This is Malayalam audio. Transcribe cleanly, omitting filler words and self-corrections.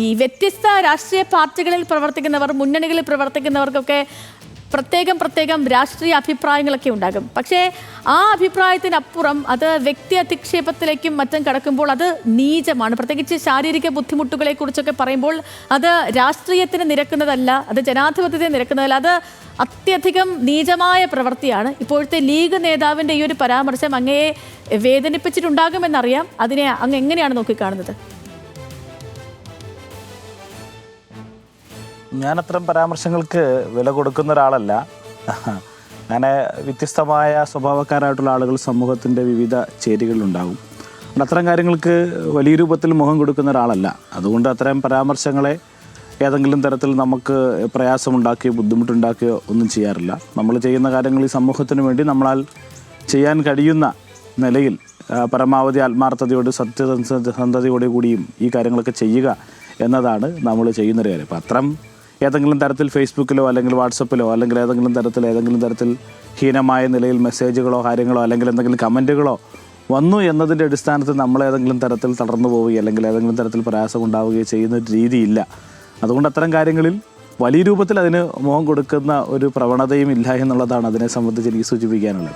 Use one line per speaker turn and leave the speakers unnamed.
ഈ വ്യത്യസ്ത രാഷ്ട്രീയ പാർട്ടികളിൽ പ്രവർത്തിക്കുന്നവർ, മുന്നണികളിൽ പ്രവർത്തിക്കുന്നവർക്കൊക്കെ പ്രത്യേകം രാഷ്ട്രീയ അഭിപ്രായങ്ങളൊക്കെ ഉണ്ടാകും. പക്ഷേ ആ അഭിപ്രായത്തിനപ്പുറം അത് വ്യക്തി അധിക്ഷേപത്തിലേക്കും മറ്റും കടക്കുമ്പോൾ അത് നീചമാണ്. പ്രത്യേകിച്ച് ശാരീരിക ബുദ്ധിമുട്ടുകളെ കുറിച്ചൊക്കെ പറയുമ്പോൾ അത് രാഷ്ട്രീയത്തിന് നിരക്കുന്നതല്ല, അത് ജനാധിപത്യത്തെ നിരക്കുന്നതല്ല, അത് അത്യധികം നീചമായ പ്രവൃത്തിയാണ്. ഇപ്പോഴത്തെ ലീഗ് നേതാവിൻ്റെ ഈ ഒരു പരാമർശം അങ്ങയെ വേദനിപ്പിച്ചിട്ടുണ്ടാകുമെന്നറിയാം. അതിനെ അങ്ങ് എങ്ങനെയാണ് നോക്കിക്കാണുന്നത്?
ഞാനത്തരം പരാമർശങ്ങൾക്ക് വില കൊടുക്കുന്ന ഒരാളല്ല. അങ്ങനെ വ്യത്യസ്തമായ സ്വഭാവക്കാരായിട്ടുള്ള ആളുകൾ സമൂഹത്തിൻ്റെ വിവിധ ചേരികളിലുണ്ടാകും. അത്തരം കാര്യങ്ങൾക്ക് വലിയ രൂപത്തിൽ മുഖം കൊടുക്കുന്ന ഒരാളല്ല. അതുകൊണ്ട് അത്തരം പരാമർശങ്ങളെ ഏതെങ്കിലും തരത്തിൽ നമുക്ക് പ്രയാസമുണ്ടാക്കിയോ ബുദ്ധിമുട്ടുണ്ടാക്കിയോ ഒന്നും ചെയ്യാറില്ല. നമ്മൾ ചെയ്യുന്ന കാര്യങ്ങൾ ഈ സമൂഹത്തിന് വേണ്ടി നമ്മളാൽ ചെയ്യാൻ കഴിയുന്ന നിലയിൽ പരമാവധി ആത്മാർത്ഥതയോട് സത്യസന്ധതയോടെ കൂടിയും ഈ കാര്യങ്ങളൊക്കെ ചെയ്യുക എന്നതാണ് നമ്മൾ ചെയ്യുന്നൊരു കാര്യം. അപ്പം അത്തരം ഏതെങ്കിലും തരത്തിൽ ഫേസ്ബുക്കിലോ അല്ലെങ്കിൽ വാട്സപ്പിലോ അല്ലെങ്കിൽ ഏതെങ്കിലും തരത്തിൽ ഹീനമായ നിലയിൽ മെസ്സേജുകളോ കാര്യങ്ങളോ അല്ലെങ്കിൽ എന്തെങ്കിലും കമൻറ്റുകളോ വന്നു എന്നതിൻ്റെ അടിസ്ഥാനത്തിൽ നമ്മൾ ഏതെങ്കിലും തരത്തിൽ തളർന്നു പോവുകയോ അല്ലെങ്കിൽ ഏതെങ്കിലും തരത്തിൽ പ്രയാസം ഉണ്ടാവുകയോ ചെയ്യുന്ന രീതിയില്ല. അതുകൊണ്ട് അത്തരം കാര്യങ്ങളിൽ വലിയ രൂപത്തിൽ അതിന് മുഖം കൊടുക്കുന്ന ഒരു പ്രവണതയും ഇല്ല എന്നുള്ളതാണ് അതിനെ സംബന്ധിച്ച് എനിക്ക് സൂചിപ്പിക്കാനുള്ളത്.